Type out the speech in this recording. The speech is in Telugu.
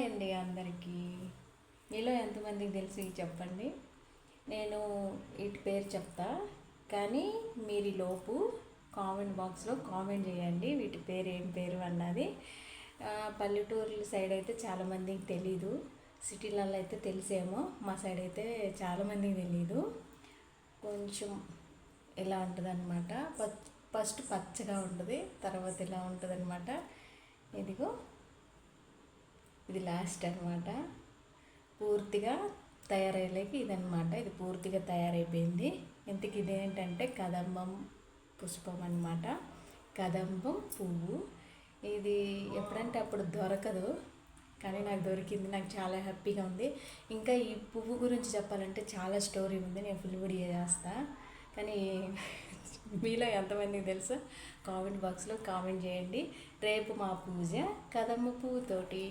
అండి అందరికీ. మీలో ఎంతమందికి తెలిసి చెప్పండి. నేను వీటి పేరు చెప్తా, కానీ మీరు లోపు కామెంట్ బాక్స్లో కామెంట్ చేయండి వీటి పేరు ఏం పేరు అన్నది. పల్లెటూర్ల సైడ్ అయితే చాలామందికి తెలీదు, సిటీలలో అయితే తెలిసేమో. మా సైడ్ అయితే చాలామందికి తెలీదు. కొంచెం ఎలా ఉంటుంది అనమాట, ఫస్ట్ పచ్చగా ఉంటుంది, తర్వాత ఇలా ఉంటుంది అనమాట. ఇదిగో ఇది లాస్ట్ అనమాట. పూర్తిగా తయారయ్యేలాకి ఇదనమాట. ఇది పూర్తిగా తయారైపోయింది. ఇంతకు ఇదేంటంటే కదంబం పుష్పం అనమాట, కదంబం పువ్వు. ఇది ఎప్పుడంటే అప్పుడు దొరకదు, కానీ నాకు దొరికింది. నాకు చాలా హ్యాపీగా ఉంది. ఇంకా ఈ పువ్వు గురించి చెప్పాలంటే చాలా స్టోరీ ఉంది, నేను ఫుల్ వీడియో చేస్తా. కానీ మీలో ఎంతమందికి తెలుసు కామెంట్ బాక్స్లో కామెంట్ చేయండి. రేపు మా పూజ కదమ్మ పువ్వుతోటి.